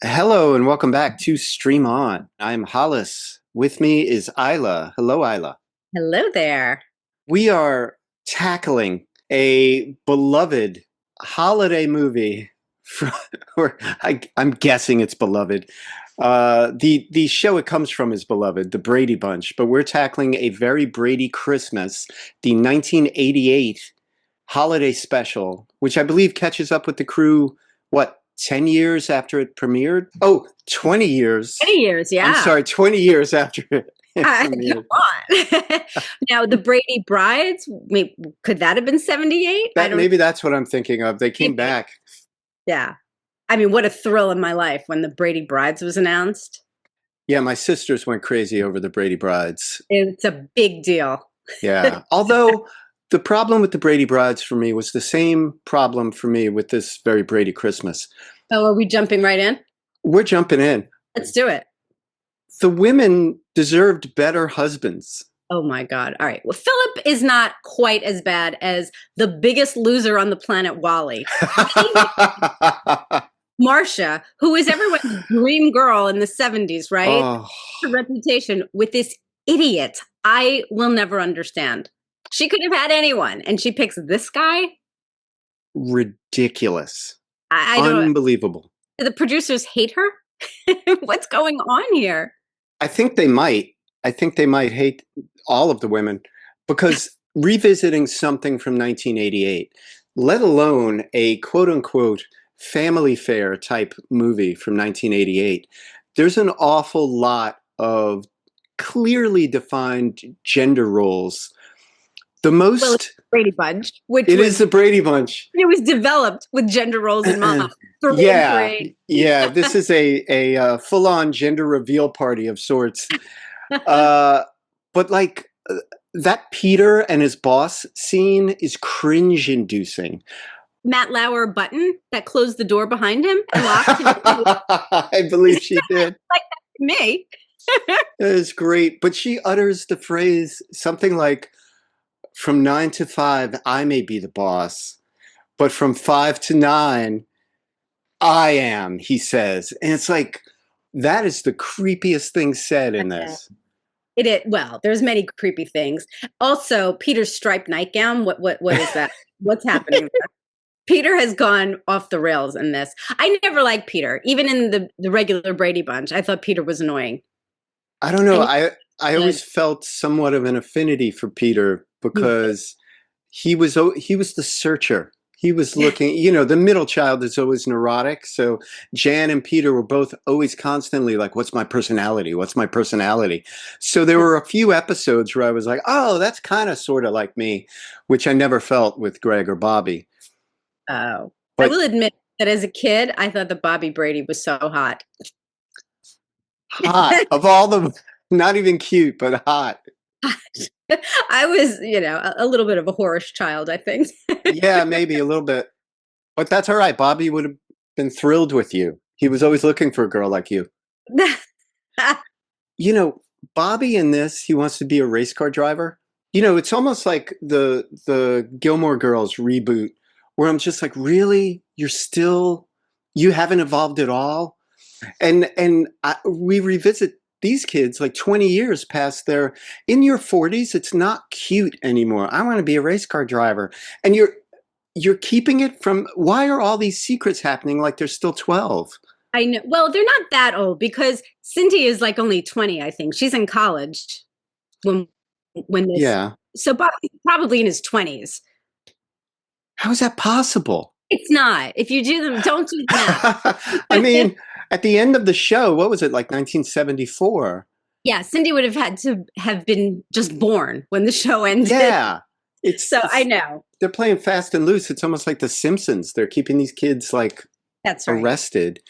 Hello and welcome back to Stream On. I'm Hollis. With me is Eila. Hello, Eila. Hello there. We are tackling a beloved holiday movie. I'm guessing it's beloved. The show it comes from is beloved, The Brady Bunch, but we're tackling a Very Brady Christmas, the 1988 holiday special, which I believe catches up with The Crew, 10 years after it premiered? Oh, 20 years. 20 years, yeah. I'm sorry, 20 years after it premiered. Come on. Now, the Brady Brides, could that have been 78? Maybe that's what I'm thinking of. They came back. Yeah. I mean, what a thrill in my life when the Brady Brides was announced. Yeah, my sisters went crazy over the Brady Brides. It's a big deal. Yeah. Although the problem with the Brady Brides for me was the same problem for me with this Very Brady Christmas. Oh, are we jumping right in? We're jumping in. Let's do it. The women deserved better husbands. Oh my God. All right. Well, Philip is not quite as bad as the biggest loser on the planet, Wally. Marcia, who is everyone's dream girl in the 70s, right? Oh. Her reputation with this idiot, I will never understand. She could have had anyone, and she picks this guy? Ridiculous. I don't. Unbelievable. Do the producers hate her? What's going on here? I think they might. I think they might hate all of the women because revisiting something from 1988, let alone a quote unquote family fare type movie from 1988, there's an awful lot of clearly defined gender roles. The most well, it's the Brady Bunch, is the Brady Bunch. It was developed with gender roles in mind. Yeah. This is a full-on gender reveal party of sorts. But like that Peter and his boss scene is cringe-inducing. Matt Lauer button that closed the door behind him and locked him. I believe she did. Like me. It is great, but she utters the phrase something like, "From 9 to 5, I may be the boss, but from 5 to 9, I am," he says. And it's like, that is the creepiest thing said in this. Well, there's many creepy things. Also, Peter's striped nightgown. What is that? What's happening there? Peter has gone off the rails in this. I never liked Peter. Even in the regular Brady Bunch, I thought Peter was annoying. I don't know. I always felt somewhat of an affinity for Peter because he was the searcher. He was looking, the middle child is always neurotic. So Jan and Peter were both always constantly like, what's my personality? What's my personality? So there were a few episodes where I was like, oh, that's kind of sort of like me, which I never felt with Greg or Bobby. Oh, but I will admit that as a kid, I thought that Bobby Brady was so hot. Hot. Of all the, not even cute, but hot. I was, a little bit of a whorish child, I think. Yeah, maybe a little bit. But that's all right. Bobby would have been thrilled with you. He was always looking for a girl like you. Bobby in this, he wants to be a race car driver. It's almost like the Gilmore Girls reboot where I'm just like, really? You haven't evolved at all? And we revisit these kids like 20 years past in your 40s. It's not cute anymore. I want to be a race car driver. And you're keeping it from, why are all these secrets happening like they're still 12? I know. Well, they're not that old because Cindy is like only 20, I think. She's in college when this. Yeah. So Bobby's probably in his 20s. How is that possible? It's not. If you do them, don't do that. I mean, at the end of the show, what was it, like 1974? Yeah, Cindy would have had to have been just born when the show ended. Yeah. I know. They're playing fast and loose. It's almost like The Simpsons. They're keeping these kids that's right. Arrested.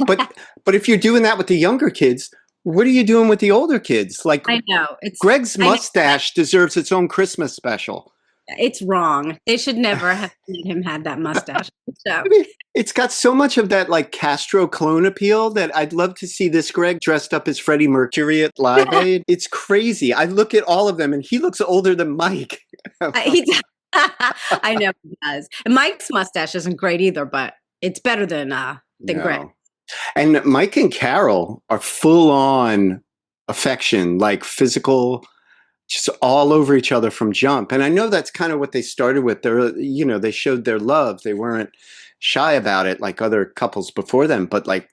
But if you're doing that with the younger kids, what are you doing with the older kids? Like, I know. Greg's mustache deserves its own Christmas special. It's wrong. They should never have made him have that mustache. So. I mean, it's got so much of that like Castro clone appeal that I'd love to see this Greg dressed up as Freddie Mercury at Live Aid. It's crazy. I look at all of them and he looks older than Mike. I know he does. And Mike's mustache isn't great either, but it's better than Greg. And Mike and Carol are full on affection, like physical, just all over each other from jump. And I know that's kind of what they started with. They showed their love. They weren't shy about it like other couples before them. But like,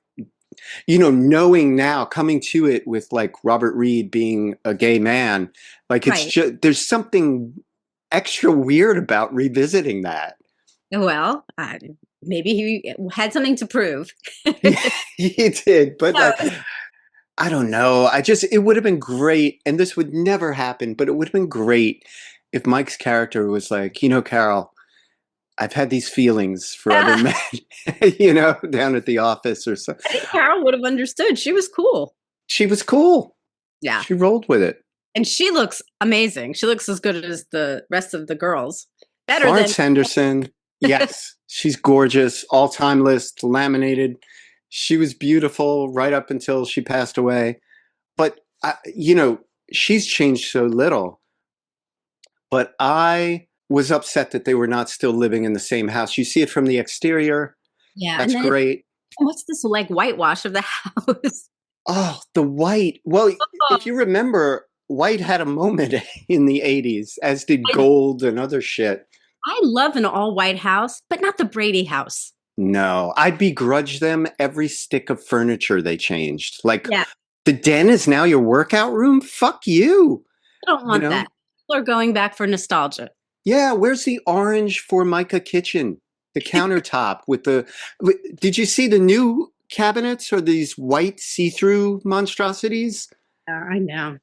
knowing now, coming to it with like Robert Reed being a gay man, like it's Right. just, there's something extra weird about revisiting that. Well, maybe he had something to prove. He did, but So, like, I don't know. It would have been great, and this would never happen, but it would have been great if Mike's character was like, Carol, I've had these feelings for other I men, down at the office or so. think Carol would have understood. She was cool. She was cool. Yeah. She rolled with it. And she looks amazing. She looks as good as the rest of the girls. Better than Florence Henderson, yes, she's gorgeous, all-time list, laminated. She was beautiful right up until she passed away. But, she's changed so little. But I was upset that they were not still living in the same house. You see it from the exterior. yeah. And That's then great. what's this like whitewash of the house? Oh, the White. Well, if you remember, White had a moment in the 80s, as did I, Gold and other shit. I love an all white house, but not the Brady house. No, I begrudge them every stick of furniture they changed. Like, Yeah. the den is now your workout room? Fuck you. I don't You want know? that. People are going back for nostalgia. Yeah, where's the orange formica kitchen? The countertop with did you see the new cabinets or these white see-through monstrosities? I know.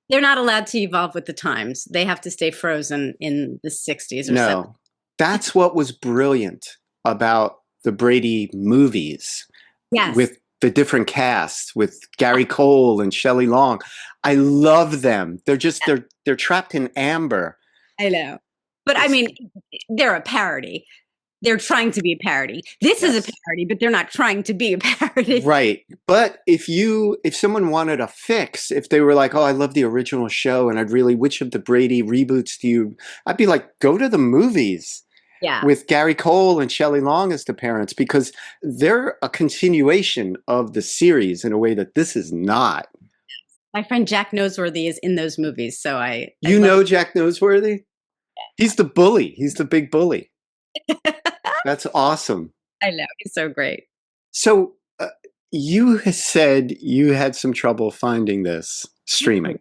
They're not allowed to evolve with the times. They have to stay frozen in the 60s or 70s. No. That's what was brilliant about the Brady movies Yes. with the different casts with Gary Cole and Shelley Long. I love them. They're trapped in amber. I know. But I It's mean, they're a parody. They're trying to be a parody. This is a yes. parody, but they're not trying to be a parody. Right. But if someone wanted a fix, if they were like, "Oh, I love the original show and which of the Brady reboots do you?" I'd be like, "Go to the movies Yeah. with Gary Cole and Shelley Long as the parents because they're a continuation of the series in a way that this is not." My friend Jack Noseworthy is in those movies, so I You love know Jack Noseworthy? He's the bully. He's the big bully. That's awesome. I know. He's so great. So you said you had some trouble finding this streaming.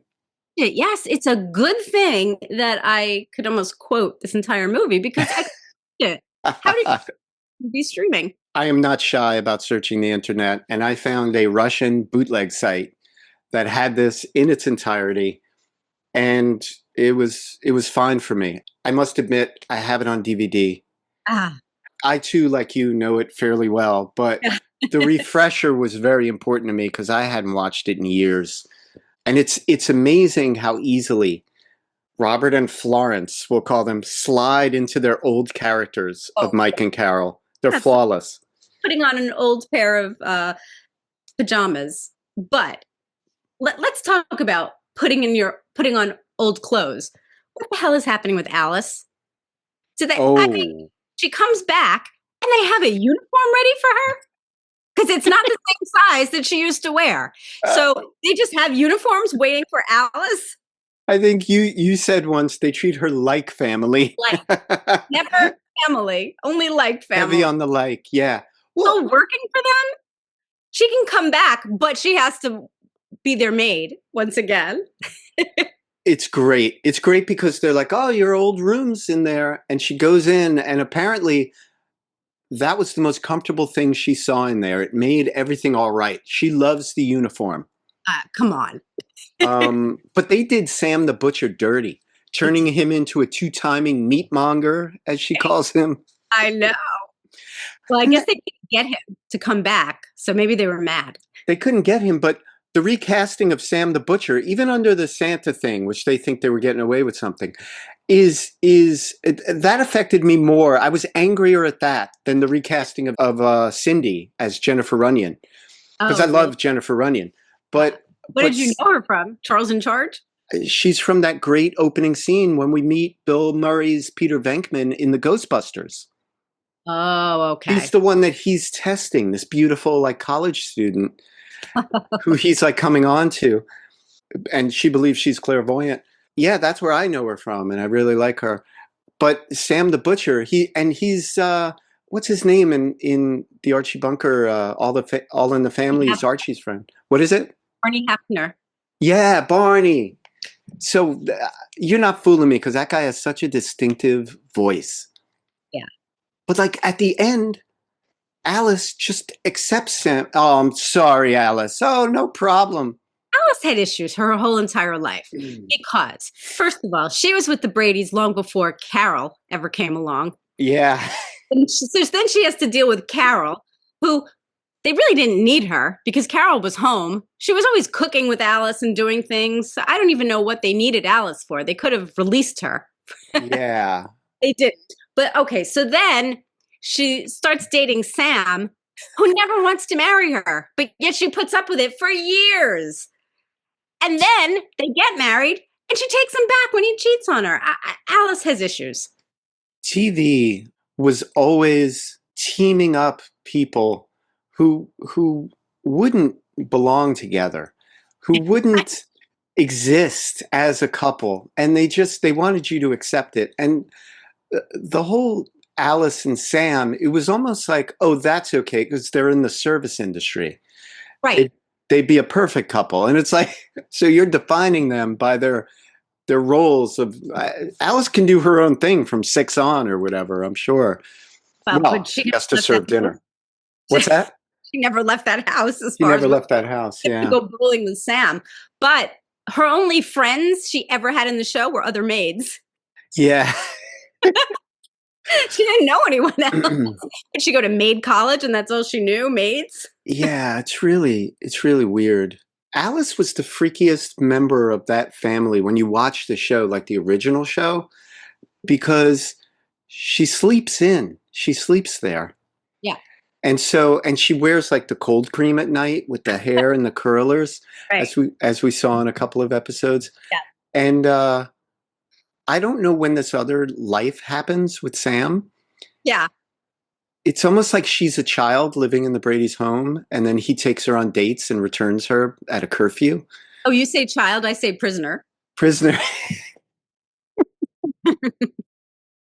Yes, it's a good thing that I could almost quote this entire movie because I it. How did you be streaming? I am not shy about searching the internet, and I found a Russian bootleg site that had this in its entirety, and it was fine for me. I must admit, I have it on DVD. Ah, I too, like you, know it fairly well, but the refresher was very important to me because I hadn't watched it in years. And it's amazing how easily Robert and Florence, we'll call them, slide into their old characters of oh, Mike and Carol. They're that's flawless. putting on an old pair of pajamas. But let's talk about putting on old clothes. What the hell is happening with Alice? Do they? I mean, Oh, she comes back and they have a uniform ready for her because it's not the same size that she used to wear. So they just have uniforms waiting for Alice. I think you said once they treat her like family. Like never family, only like family. Heavy on the like, yeah. Well, Still working for them. She can come back, but she has to be their maid once again. it's great. It's great because they're like, "Oh, your old room's in there," and she goes in, and apparently that was the most comfortable thing she saw in there. It made everything all right. She loves the uniform. Come on. But they did Sam the Butcher dirty, turning him into a two-timing meatmonger, as she calls him. I know. Well, I guess they didn't get him to come back, so maybe they were mad. They couldn't get him, but the recasting of Sam the Butcher, even under the Santa thing, which they think they were getting away with something, that affected me more. I was angrier at that than the recasting of Cindy as Jennifer Runyon, because I love Jennifer Runyon. But what did you know her from? Charles in Charge? She's from that great opening scene when we meet Bill Murray's Peter Venkman in the Ghostbusters. Oh, She's okay. the one that he's testing, this beautiful like college student who he's like coming on to, and she believes she's clairvoyant. Yeah, that's where I know her from, and I really like her. But Sam the Butcher, he's what's his name in the Archie Bunker? All in the Family is Archie's friend. What is it? Barney Hefner. Yeah, Barney. So you're not fooling me because that guy has such a distinctive voice. Yeah. But like at the end, Alice just accepts him. Oh, I'm sorry, Alice. Oh, no problem. Alice had issues her whole entire life because, first of all, she was with the Bradys long before Carol ever came along. Yeah. And so then she has to deal with Carol, who they really didn't need her because Carol was home. She was always cooking with Alice and doing things. So I don't even know what they needed Alice for. They could have released her. Yeah. They didn't. But okay, so then she starts dating Sam, who never wants to marry her, but yet she puts up with it for years. And then they get married and she takes him back when he cheats on her. Alice has issues. TV was always teaming up people who wouldn't belong together, who wouldn't exist as a couple, and they wanted you to accept it. And the whole Alice and Sam, it was almost like, oh, that's okay because they're in the service industry. Right. They'd be a perfect couple, and it's like, so you're defining them by their roles of Alice can do her own thing from 6 on or whatever, I'm sure. But Well, she she never has to left that serve dinner. house. What's that? She never left that house as She far as never we left that house. to Yeah. go bowling with Sam. But her only friends she ever had in the show were other maids. Yeah. She didn't know anyone else. Did she go to maid college and that's all she knew? Maids? Yeah, it's really weird. Alice was the freakiest member of that family when you watch the show, like the original show, because she sleeps in. She sleeps there. Yeah. And she wears like the cold cream at night with the hair and the curlers, Right. as we saw in a couple of episodes. Yeah. And I don't know when this other life happens with Sam. Yeah. It's almost like she's a child living in the Brady's home, and then he takes her on dates and returns her at a curfew. Oh, you say child, I say prisoner. Prisoner.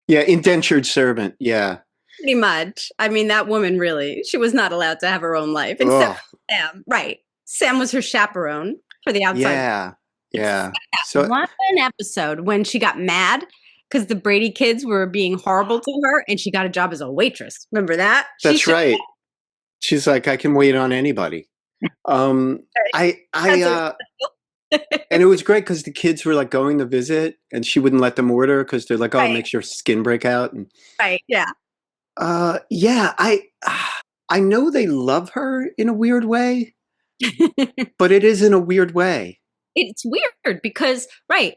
Yeah, indentured servant. Yeah. Pretty much. I mean, that woman really, she was not allowed to have her own life. Except Oh, Sam. Right. Sam was her chaperone for the outside. yeah. Yeah. So One episode when she got mad because the Brady kids were being horrible to her and she got a job as a waitress. Remember that? that's right. She's like, I can wait on anybody. Um, I and it was great because the kids were like going to visit, and she wouldn't let them order because they're like, "Oh, it Right. makes your skin break out." And Right. Yeah. yeah, I know they love her in a weird way, but it is in a weird way. It's weird because, right,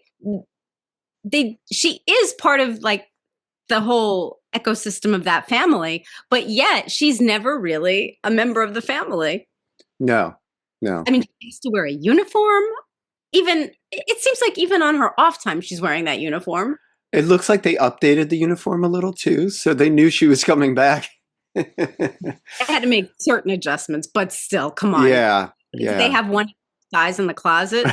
she is part of like the whole ecosystem of that family, but yet she's never really a member of the family. No, no. I mean, she used to wear a uniform. Even it seems like even on her off time, she's wearing that uniform. It looks like they updated the uniform a little too, so they knew she was coming back. I had to make certain adjustments, but still, come on. Yeah, If they yeah. have one size in the closet,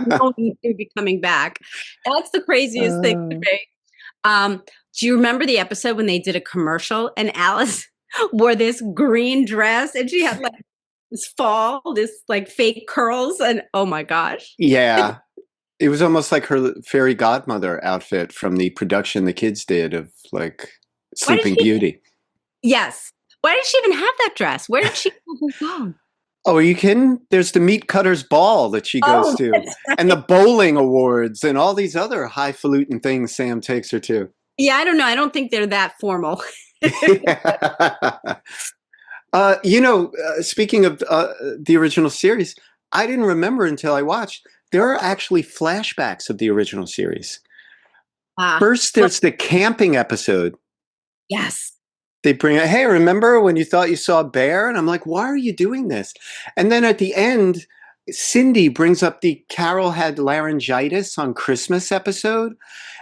no need to be coming back. That's the craziest thing to me. Do you remember the episode when they did a commercial and Alice wore this green dress and she had like this like fake curls and oh my gosh. Yeah. It was almost like her fairy godmother outfit from the production the kids did of like Why did Sleeping she Beauty. Yes. Why did she even have that dress? Where did she go? Oh, are you kidding? There's the meat cutter's ball that she goes Oh, to, that's and the right. bowling awards, and all these other highfalutin things Sam takes her to. Yeah, I don't know. I don't think they're that formal. Speaking of the original series, I didn't remember until I watched. There are actually flashbacks of the original series. First, Well, there's the camping episode. yes. They bring it, hey, remember when you thought you saw a bear? And I'm like, why are you doing this? And then at the end, Cindy brings up the Carol had laryngitis on Christmas episode.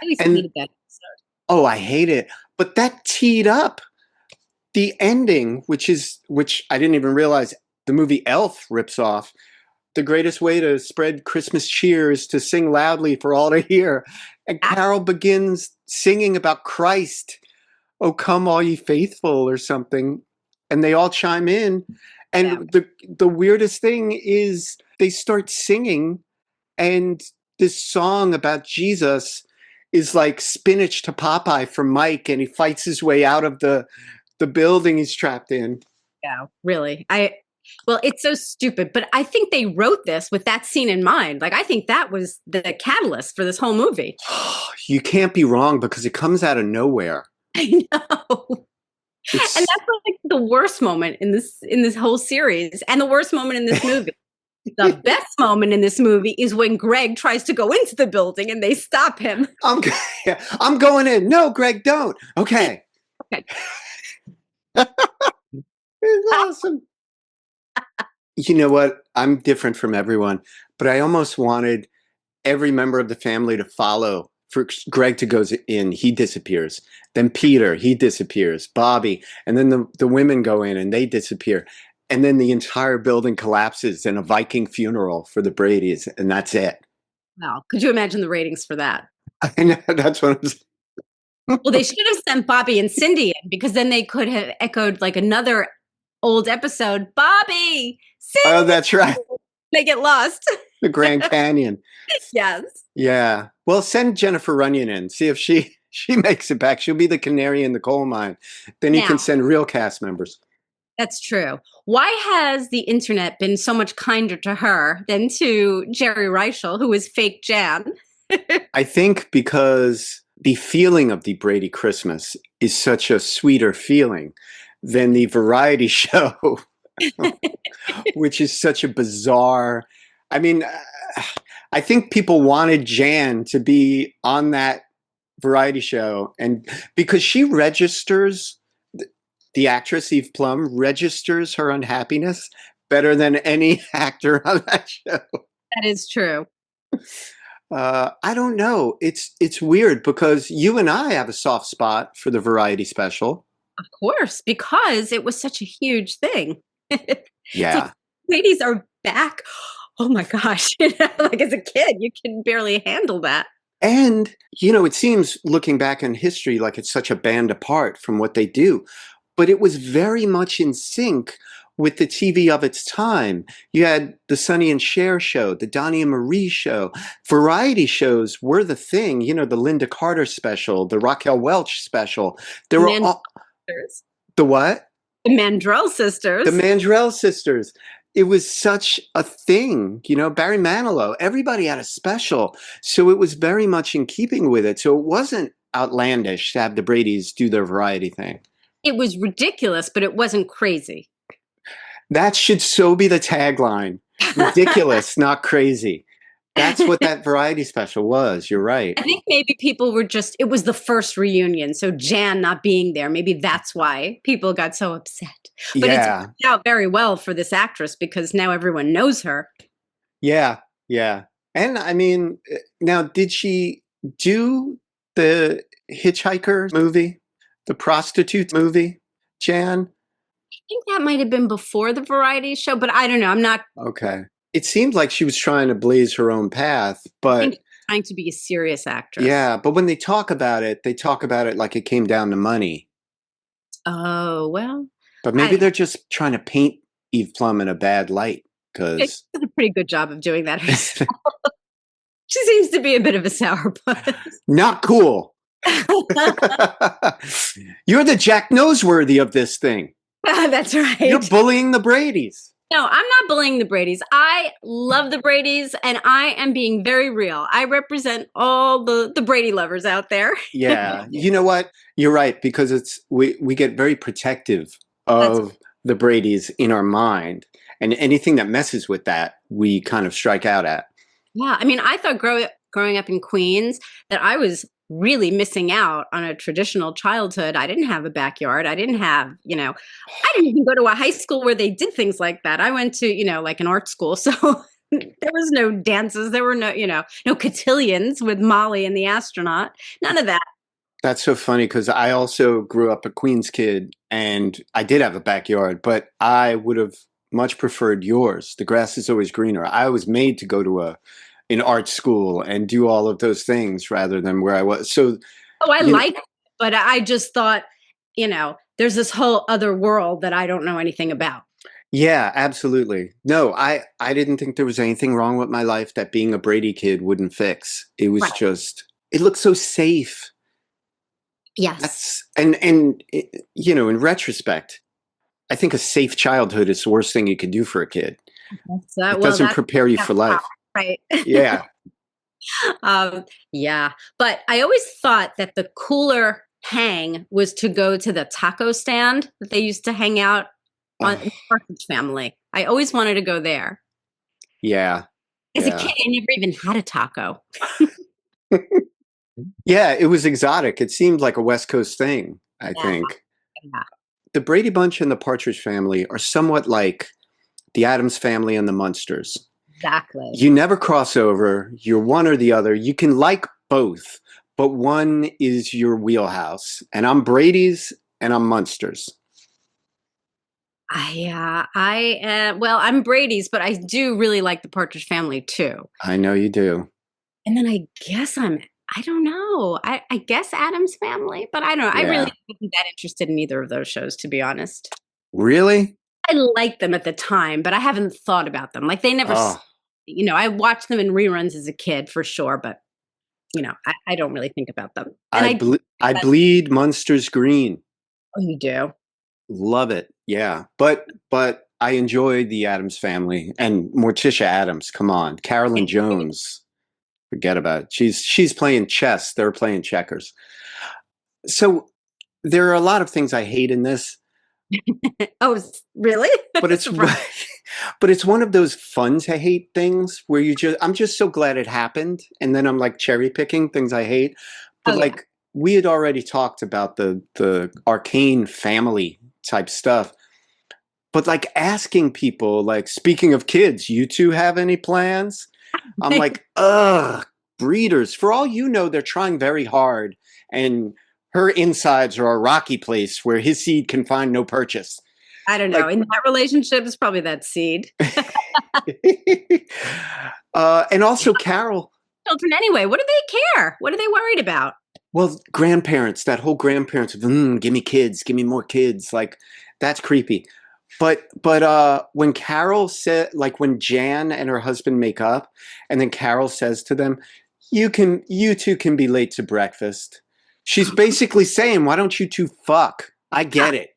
I used to And hate that episode. oh, I hate it. But that teed up the ending, which I didn't even realize the movie Elf rips off. The greatest way to spread Christmas cheer is to sing loudly for all to hear. And Ah, Carol begins singing about Christ. Oh, come all ye faithful, or something. And they all chime in. yeah. And the weirdest thing is they start singing, and this song about Jesus is like spinach to Popeye for Mike, and he fights his way out of the building he's trapped in. Yeah, really. Well, it's so stupid, but I think they wrote this with that scene in mind. Like, I think that was the catalyst for this whole movie. You can't be wrong because it comes out of nowhere. I know. And It's that's like the worst moment in this whole series, and the worst moment in this movie. The best moment in this movie is when Greg tries to go into the building and they stop him. I'm I'm going in. No, Greg, don't. Okay. Okay. It's awesome. You know what? I'm different from everyone, but I almost wanted every member of the family to follow. For Greg to goes in, he disappears. Then Peter, he disappears. Bobby, and then the women go in and they disappear. And then the entire building collapses in a Viking funeral for the Bradys, and that's it. Wow. Could you imagine the ratings for that? I know that's what I'm saying. Well, they should have sent Bobby and Cindy in because then they could have echoed like another old episode. Bobby, Oh, Cindy, that's right. they get lost. The Grand Canyon. Yes. Yeah. Well, send Jennifer Runyon in. See if she makes it back. She'll be the canary in the coal mine. Then you can Now, send real cast members. that's true. Why has the internet been so much kinder to her than to Jerry Reichel, who is fake Jan? I think because the feeling of the Brady Christmas is such a sweeter feeling than the variety show, which is such a bizarre. I mean, I think people wanted Jan to be on that variety show, and because she registers, the actress Eve Plum registers her unhappiness better than any actor on that show. That is true. I don't know. It's weird because you and I have a soft spot for the variety special. Of course, because it was such a huge thing. It's like Yeah. ladies are back. Oh my gosh. Like as a kid, you can barely handle that. And, it seems looking back in history like it's such a band apart from what they do, but it was very much in sync with the TV of its time. You had the Sonny and Cher show, the Donnie and Marie show. Variety shows were the thing, the Linda Carter special, the Raquel Welch special. There The were Mandrell all, sisters. the what? The Mandrell sisters. The Mandrell sisters. It was such a thing, Barry Manilow, everybody had a special. So it was very much in keeping with it. So it wasn't outlandish to have the Bradys do their variety thing. It was ridiculous, but it wasn't crazy. That should so be the tagline. Ridiculous, not crazy. That's what that variety special was. You're right. I think maybe people were it was the first reunion. So Jan not being there, maybe that's why people got so upset. But it's worked out very well for this actress because now everyone knows her. Yeah. Yeah. And I mean, now did she do the Hitchhiker movie, the prostitute movie, Jan? I think that might have been before the variety show, but I don't know. I'm not. Okay. It seemed like she was trying to blaze her own path, I think but she's trying to be a serious actress. yeah, but when they talk about it like it came down to money. Oh, well. But maybe they're just trying to paint Eve Plum in a bad light She because does a pretty good job of doing that herself. She seems to be a bit of a sourpuss. not cool. You're the Jack Noseworthy of this thing. That's right. You're bullying the Bradys. No, I'm not bullying the Bradys. I love the Bradys, and I am being very real. I represent all the Brady lovers out there. Yeah. You know what? You're right, because we get very protective of the Bradys in our mind. And anything that messes with that, we kind of strike out at. Yeah, I mean, I thought growing up in Queens that I was really missing out on a traditional childhood. I didn't have a backyard. I didn't have, I didn't even go to a high school where they did things like that. I went to, like an art school. So there was no dances. There were no cotillions with Molly and the astronaut. None of that. That's so funny because I also grew up a Queens kid and I did have a backyard, but I would have much preferred yours. The grass is always greener. I was made to go to a an art school and do all of those things rather than where I was. So, Oh, I you know, like it, but I just thought, there's this whole other world that I don't know anything about. yeah, absolutely. No, I didn't think there was anything wrong with my life that being a Brady kid wouldn't fix. It was Right. just it looked so safe. Yes. That's in retrospect, I think a safe childhood is the worst thing you could do for a kid. It Well, doesn't that's prepare you that's for life. right. Yeah. Yeah, but I always thought that the cooler hang was to go to the taco stand that they used to hang out on Oh, the Partridge Family. I always wanted to go there. yeah. As a kid, Yeah. I never even had a taco. Yeah, it was exotic. It seemed like a West Coast thing, I Yeah, think. yeah, The Brady Bunch and the Partridge Family are somewhat like the Addams Family and the Munsters. exactly. You never cross over. You're one or the other. You can like both, but one is your wheelhouse. And I'm Brady's and I'm Munsters. Well, I'm Brady's, but I do really like the Partridge Family too. I know you do. And then I don't know. I guess Adam's Family, but I don't know. I really Yeah. wasn't that interested in either of those shows, to be honest. Really? I liked them at the time, but I haven't thought about them. Like they never, Oh, I watched them in reruns as a kid for sure, but I don't really think about them. And I, I that, bleed Munsters green. oh, you do. Love it. Yeah. But I enjoy the Adams Family and Morticia Adams. Come on. Carolyn Jones. Forget about it. She's playing chess. They're playing checkers. So there are a lot of things I hate in this, Oh, really? but it's Surprise. but it's one of those fun to hate things where I'm just so glad it happened, and then I'm like cherry picking things I hate. But Oh yeah. like we had already talked about the arcane family type stuff. But like asking people, like speaking of kids, you two have any plans? I'm like, ugh, breeders. For all you know, they're trying very hard, and her insides are a rocky place where his seed can find no purchase. I don't know. Like, In that relationship, it's probably that seed. and also Carol. Children anyway. What do they care? What are they worried about? Well, grandparents, that whole grandparents, give me kids, give me more kids. Like, that's creepy. But when Carol said, like when Jan and her husband make up, and then Carol says to them, you two can be late to breakfast. She's basically saying, why don't you two fuck? I Yeah, get it.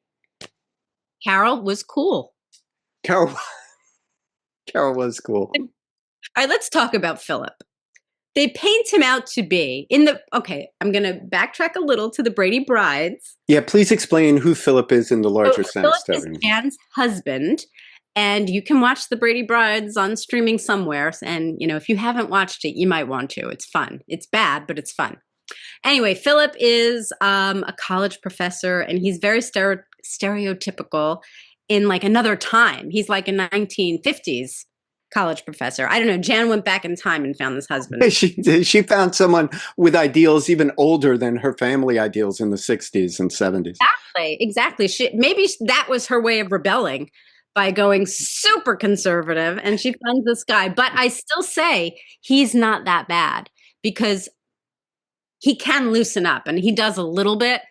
Carol was cool. Carol, Carol was cool. All right, let's talk about Philip. They paint him out to be in the okay. I'm going to backtrack a little to the Brady Brides. Yeah, please explain who Philip is in the So larger sense Philip to is everyone. Jan's husband, and you can watch the Brady Brides on streaming somewhere. And if you haven't watched it, you might want to. It's fun. It's bad, but it's fun. Anyway, Philip is a college professor, and he's very stereotypical in like another time. He's like a 1950s college professor. I don't know. Jan went back in time and found this husband. She found someone with ideals even older than her family ideals in the 60s and 70s. Exactly. Maybe that was her way of rebelling by going super conservative, and she finds this guy. But I still say he's not that bad because he can loosen up, and he does a little bit.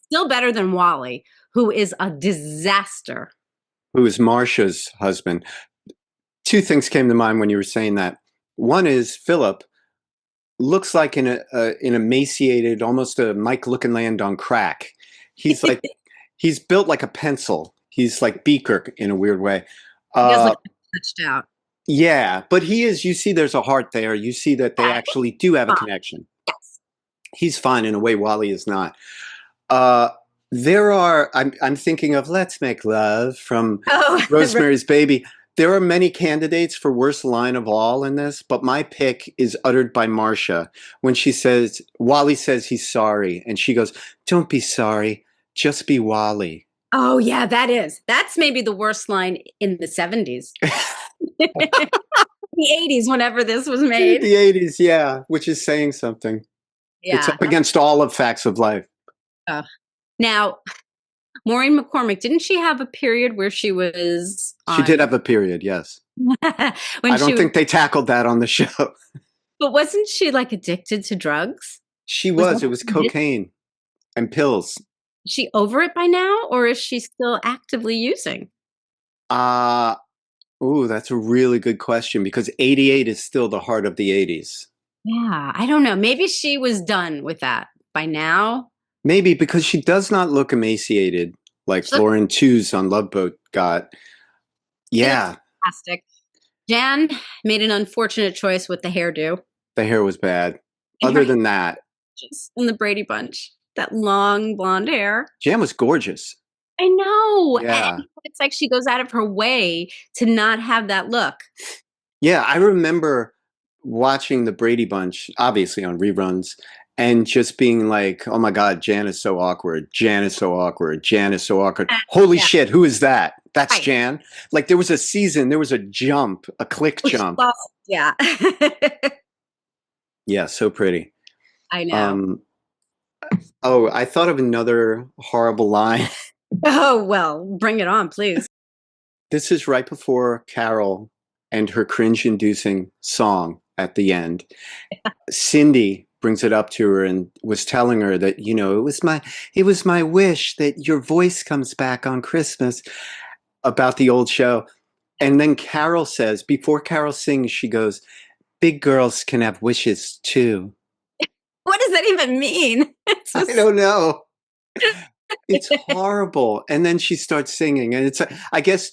Still better than Wally, who is a disaster. Who is Marcia's husband. Two things came to mind when you were saying that. One is Philip looks like an emaciated, almost a Mike Lookinland on crack. He's like he's built like a pencil. He's like Beaker in a weird way. He does Uh, look touched out. yeah, but he is. You see, there's a heart there. You see that they Yeah, actually do have a fine. connection. Yes. He's fine in a way. Wally is not. Uh, there are. I'm thinking of "Let's Make Love" from Oh, Rosemary's Baby. There are many candidates for worst line of all in this, but my pick is uttered by Marcia when she says, Wally says he's sorry, and she goes, "Don't be sorry, just be Wally." oh yeah, that's maybe the worst line in the 70s. The 80s, whenever this was made. The 80s, yeah, which is saying something. It's Yeah. up against all of Facts of Life. Uh, now, Maureen McCormick, didn't she have a period where she was She did on have a period, yes. when I she don't was, think they tackled that on the show. but wasn't she like addicted to drugs? She Was that was. It what was she did? cocaine and pills. Is she over it by now, or is she still actively using? Uh, ooh, that's a really good question because 88 is still the heart of the 80s. Yeah, I don't know. Maybe she was done with that by now. Maybe because she does not look emaciated like She looks, Lauren Tews on Love Boat got. she looks Yeah, fantastic. Jan made an unfortunate choice with the hairdo. the hair was bad. And her Other hair than that, just in the Brady Bunch. That long blonde hair. Jan was gorgeous. I know. Yeah. And it's like she goes out of her way to not have that look. Yeah, I remember watching the Brady Bunch, obviously on reruns, and just being like, oh my God, Jan is so awkward. Jan is so awkward. Jan is so awkward. Holy Yeah, shit, who is that? That's right. Jan. Like there was a season, there was a jump, a click Oh, she jump. lost. Yeah. Yeah, so pretty. I know. Um, oh, I thought of another horrible line. Oh, well, bring it on, please. This is right before Carol and her cringe-inducing song at the end. Cindy brings it up to her and was telling her that, you know, it was my wish that your voice comes back on Christmas about the old show. And then Carol says, before Carol sings, she goes, big girls can have wishes too. What does that even mean? It's I just, don't know. It's horrible. And then she starts singing, and I guess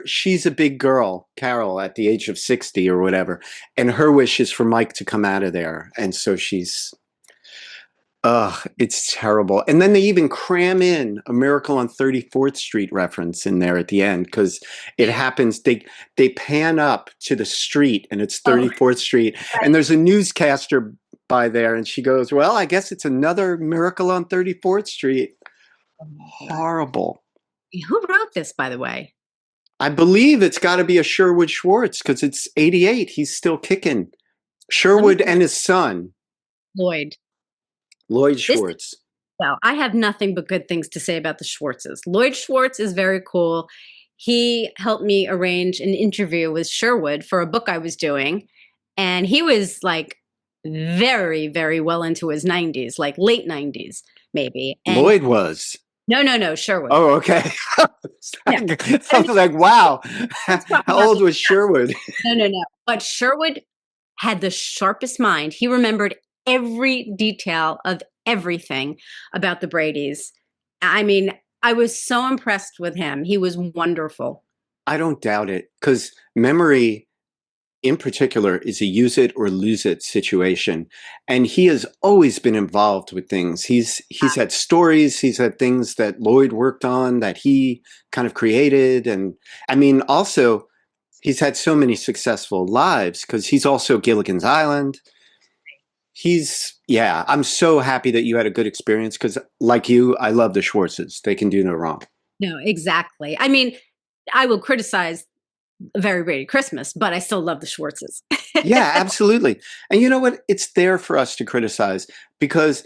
she's a big girl, Carol, at the age of 60 or whatever, and her wish is for Mike to come out of there. And so she's, ugh, it's terrible. And then they even cram in a Miracle on 34th Street reference in there at the end because it happens. They pan up to the street, and it's oh, 34th Street, and there's a newscaster by there, and she goes, "Well, I guess it's another Miracle on 34th Street." Horrible. who wrote this, by the way? I believe it's got to be a Sherwood Schwartz because it's 88. He's still kicking. Let me Sherwood and his son, Lloyd. Lloyd This Schwartz. Well, I have nothing but good things to say about the Schwartzes. Lloyd Schwartz is very cool. He helped me arrange an interview with Sherwood for a book I was doing. And he was like very, very well into his 90s, like late 90s, maybe. And Lloyd was. no, Sherwood. Oh, okay. Yeah. I was like, wow. That's How probably not old the was Sherwood? no. But Sherwood had the sharpest mind. He remembered every detail of everything about the Bradys. I mean, I was so impressed with him. He was wonderful. I don't doubt it because memory in particular is a use it or lose it situation, and he has always been involved with things. He's had stories, he's had things that Lloyd worked on that he kind of created, and I mean also he's had so many successful lives because he's also Gilligan's Island. Yeah, I'm so happy that you had a good experience because like you, I love the Schwartzes. They can do no wrong. No, exactly. I mean, I will criticize Very Brady Christmas, but I still love the Schwartzes. Yeah, absolutely. And you know what? It's there for us to criticize because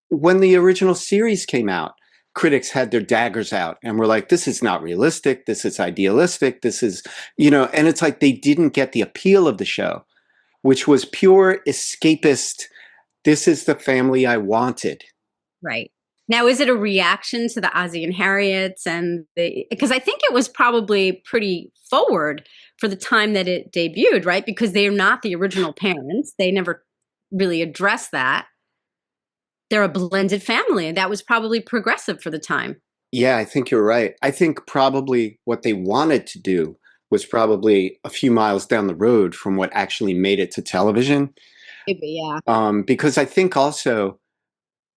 when the original series came out, critics had their daggers out and were like, this is not realistic. This is idealistic. This is, and it's like they didn't get the appeal of the show, which was pure escapist. This is the family I wanted. Right. Now, is it a reaction to the Ozzie and Harriets because I think it was probably pretty forward for the time that it debuted, right? Because they are not the original parents. They never really addressed that. They're a blended family, and that was probably progressive for the time. Yeah, I think you're right. I think probably what they wanted to do was probably a few miles down the road from what actually made it to television. Maybe, yeah. Because I think also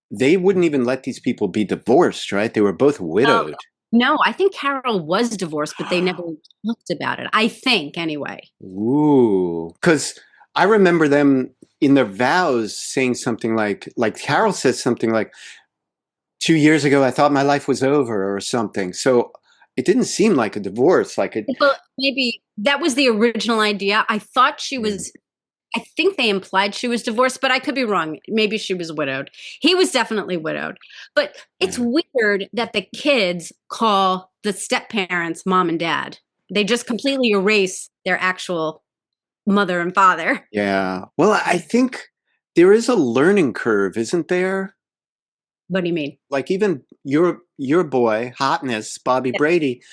they wouldn't even let these people be divorced, right? They were both widowed. No, I think Carol was divorced, but they never talked about it. I think, anyway. Ooh, because I remember them in their vows saying something like Carol says something like, 2 years ago, I thought my life was over or something. So it didn't seem like a divorce. Well, maybe that was the original idea. I thought she was, I think they implied she was divorced, but I could be wrong. Maybe she was widowed. He was definitely widowed. But it's Yeah. weird that the kids call the step parents mom and dad. They just completely erase their actual mother and father. Yeah. Well, I think there is a learning curve, isn't there? What do you mean? Like even your boy, Hotness, Bobby Brady,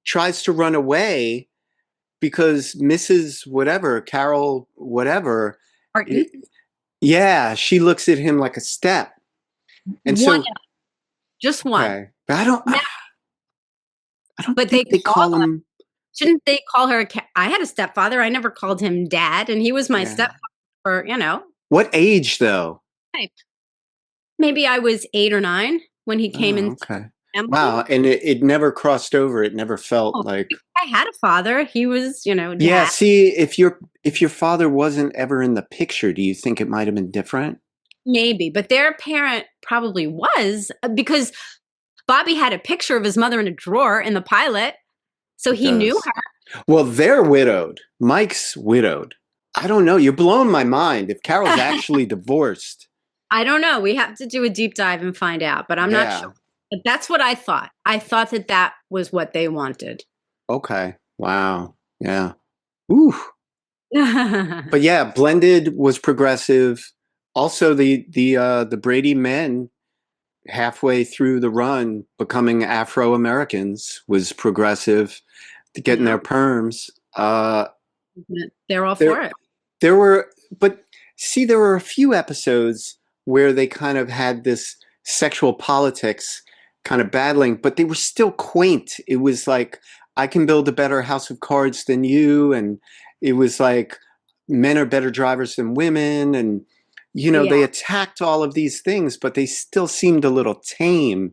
tries to run away because Mrs. whatever, Carol whatever, Martin? yeah, she looks at him like a step. And One, so, just one. okay. But I don't Now, I don't but think they they call call him. shouldn't they call her? I had a stepfather. I never called him dad, and he was my Yeah. stepfather for What age though? life. Maybe I was 8 or 9 when he came Oh, into okay. the Wow. family. And it never crossed over. It never felt Oh, like, I had a father. He was, yeah, dad. see, if your father wasn't ever in the picture, do you think it might have been different? Maybe, but their parent probably was because Bobby had a picture of his mother in a drawer in the pilot, so It he knew does. her. Well, they're widowed. Mike's widowed. I don't know. You're blowing my mind. If Carol's actually divorced, I don't know. We have to do a deep dive and find out, but I'm not sure. yeah. But that's what I thought. I thought that that was what they wanted. Okay. Wow. Yeah. Ooh. Yeah. But yeah, Blended was progressive. Also, the Brady men halfway through the run becoming Afro Americans was progressive. Getting their perms. They're all There for it. there were, but see, there were a few episodes where they kind of had this sexual politics kind of battling, but they were still quaint. It was like, I can build a better house of cards than you. And it was like, men are better drivers than women. And, Yeah. they attacked all of these things, but they still seemed a little tame.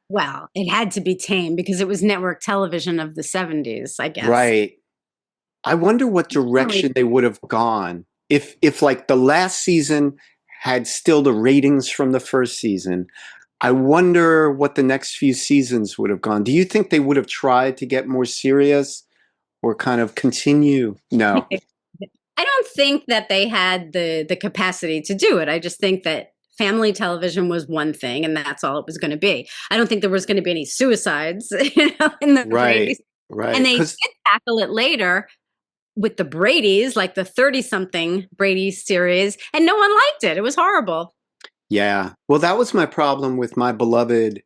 Well, it had to be tame because it was network television of the 70s, I guess. Right. I wonder what Really, direction they would have gone if like the last season had still the ratings from the first season. I wonder what the next few seasons would have gone. Do you think they would have tried to get more serious or kind of continue? No. I don't think that they had the capacity to do it. I just think that family television was one thing and that's all it was going to be. I don't think there was going to be any suicides, in the Right. Brady's. And Right. they did Cuz tackle it later with the Brady's, like the 30 something Brady series, and no one liked it. It was horrible. yeah. Well, that was my problem with my beloved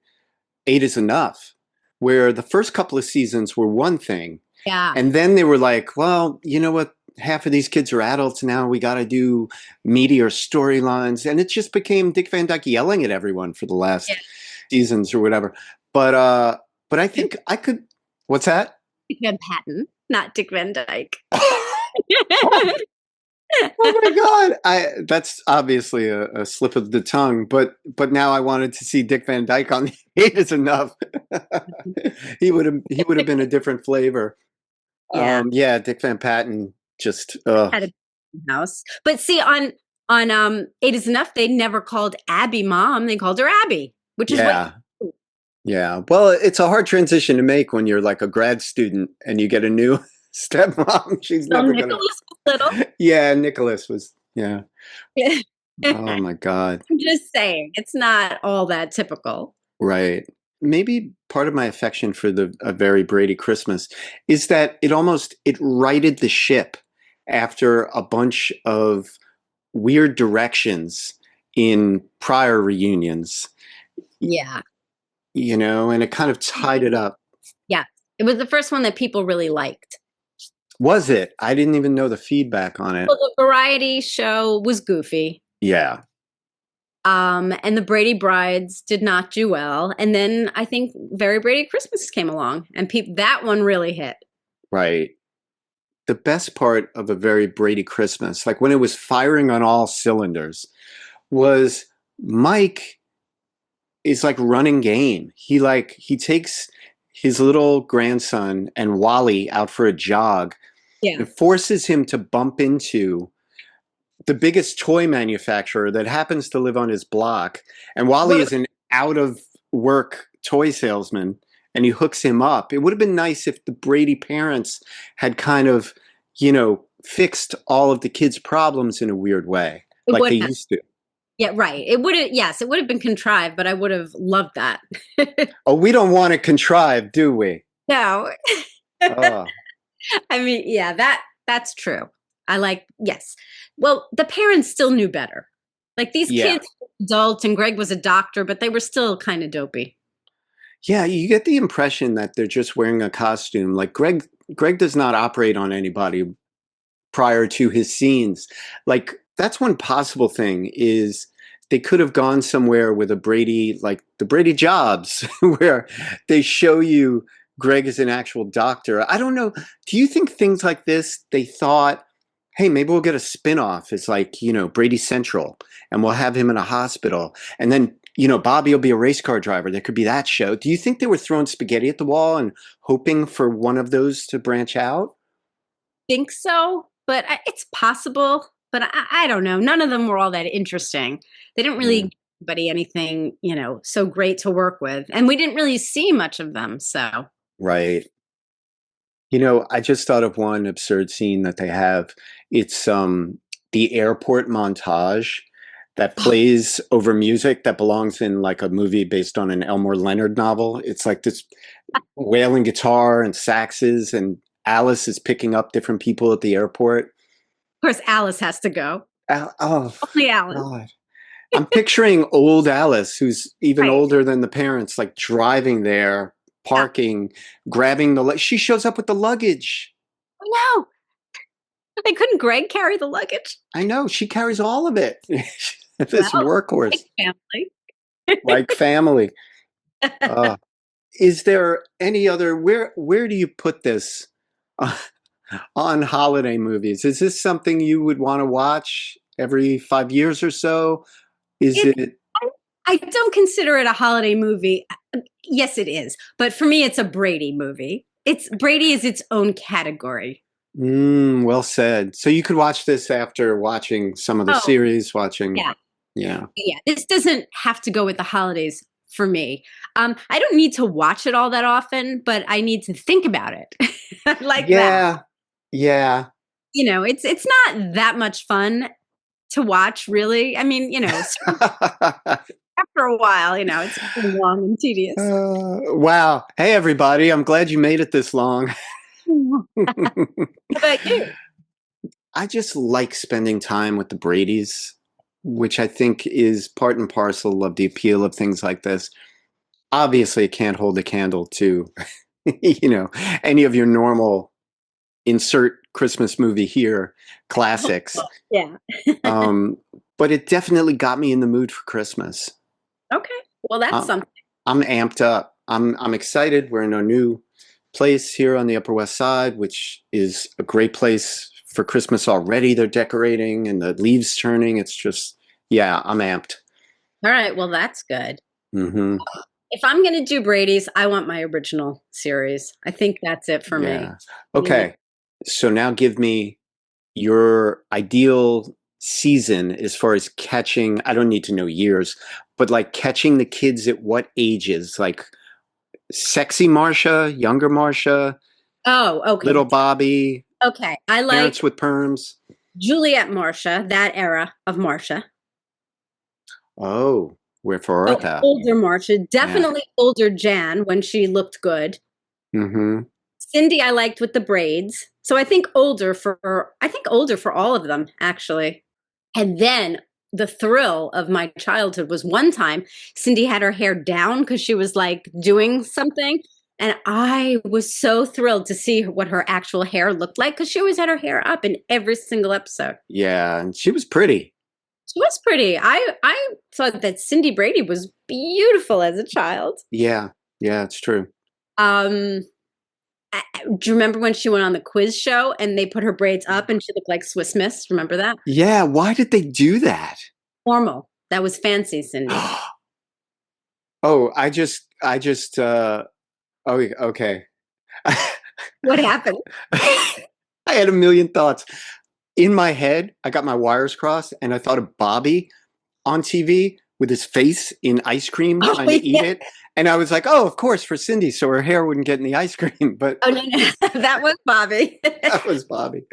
Eight is Enough, where the first couple of seasons were one thing. Yeah. And then they were like, well, you know what? Half of these kids are adults now. We got to do meatier storylines. And it just became Dick Van Dyke yelling at everyone for the Yeah. last seasons or whatever. But I think I could. What's that? Dick Van Patten, not Dick Van Dyke. Oh my God! That's obviously a slip of the tongue, but now I wanted to see Dick Van Dyke on the Eight is Enough. He would have been a different flavor. Yeah. Yeah, Dick Van Patten just Had a house. But see, on It Is Enough, they never called Abby mom. They called her Abby, which is what yeah. Yeah. Well, it's a hard transition to make when you're like a grad student and you get a new stepmom. She's never gonna. Nicholas was little. Yeah, Nicholas was. Yeah. Oh I'm my God. just saying, it's not all that typical. Right. Maybe part of my affection for the A Very Brady Christmas is that it righted the ship after a bunch of weird directions in prior reunions, Yeah. and it kind of tied it up. Yeah. It was the first one that people really liked. Was it? I didn't even know the feedback on it. Well, the variety show was goofy. Yeah. And the Brady Brides did not do well. And then I think Very Brady Christmas came along, and that one really hit. Right. The best part of A Very Brady Christmas, like when it was firing on all cylinders, was Mike is like running game. He takes his little grandson and Wally out for a jog Yeah. and forces him to bump into the biggest toy manufacturer that happens to live on his block. And Wally is an out of work toy salesman and he hooks him up. It would have been nice if the Brady parents had kind of, fixed all of the kids' problems in a weird way, It like would they have. used to. Yeah, right. It would have, yes, it would have been contrived, but I would have loved that. Oh, we don't want it contrived, do we? No. Oh, I mean, yeah, that's true. I like, yes. Well, the parents still knew better. Like these yeah. kids were adults and Greg was a doctor, but they were still kind of dopey. Yeah, you get the impression that they're just wearing a costume. Like Greg does not operate on anybody prior to his scenes. Like that's one possible thing is they could have gone somewhere with a Brady, like the Brady Jobs, where they show you Greg as an actual doctor. I don't know. Do you think things like this, they thought, hey, maybe we'll get a spin-off. It's like, Brady Central, and we'll have him in a hospital. And then, Bobby will be a race car driver. There could be that show. Do you think they were throwing spaghetti at the wall and hoping for one of those to branch out? Think so, but it's possible. But I don't know. None of them were all that interesting. They didn't really Yeah, give anybody anything, so great to work with. And we didn't really see much of them. So, right. I just thought of one absurd scene that they have. It's the airport montage that plays over music that belongs in like a movie based on an Elmore Leonard novel. It's like this wailing guitar and saxes, and Alice is picking up different people at the airport. of course, Alice has to go. Oh Only Alice. God. I'm picturing old Alice, who's even Right. older than the parents, like driving there, Yeah. parking, grabbing she shows up with the luggage. Oh, no. They couldn't Greg carry the luggage? I know she carries all of it. This Well, workhorse, like family. like family. Uh, is there any other? Where do you put this uh, on holiday movies? Is this something you would want to watch every 5 years or so? Is It it? I don't consider it a holiday movie. Yes, it is. But for me, it's a Brady movie. It's Brady is its own category. Well said. So you could watch this after watching some of the Oh, series. Watching, yeah. yeah, Yeah. This doesn't have to go with the holidays for me. I don't need to watch it all that often, but I need to think about it. Like that. yeah, yeah. It's not that much fun to watch, really. I mean, after a while, it's long and tedious. Wow. Hey, everybody. I'm glad you made it this long. How about you? I just like spending time with the Bradys, which I think is part and parcel of the appeal of things like this. Obviously, it can't hold a candle to, you know, any of your normal insert Christmas movie here classics. Yeah. Um, but it definitely got me in the mood for Christmas. Okay. Well, that's Um, something. I'm amped up. I'm excited. We're in a new place here on the Upper West Side, which is a great place for Christmas already. They're decorating and the leaves turning. It's just, yeah, I'm amped. All right. Well, that's good. Hmm. If I'm going to do Brady's, I want my original series. I think that's it for me. Yeah. Yeah. Okay. So now give me your ideal season as far as catching, I don't need to know years, but like catching the kids at what ages? Like sexy Marsha, younger Marsha, Oh, little okay. Bobby, Okay. I parents like with perms. Juliet Marsha, that era of Marsha. Oh, we're for So Eartha. older Marsha, Yeah. definitely older Jan when she looked good. Mm-hmm. Cindy, I liked with the braids. So I think older for all of them, actually. And then the thrill of my childhood was one time Cindy had her hair down because she was like doing something. And I was so thrilled to see what her actual hair looked like because she always had her hair up in every single episode. Yeah, and she was pretty. She was pretty. I thought that Cindy Brady was beautiful as a child. Yeah, yeah, it's true. Um, do you remember when she went on the quiz show and they put her braids up and she looked like Swiss Miss? Remember that? Yeah, why did they do that? Formal. That was fancy, Cindy. Oh, oh, okay. What happened? I had a million thoughts. In my head, I got my wires crossed and I thought of Bobby on TV with his face in ice cream Oh, trying to eat yeah. it. And I was like, oh, of course, for Cindy, so her hair wouldn't get in the ice cream. But Oh, no, no. That was Bobby. that was Bobby.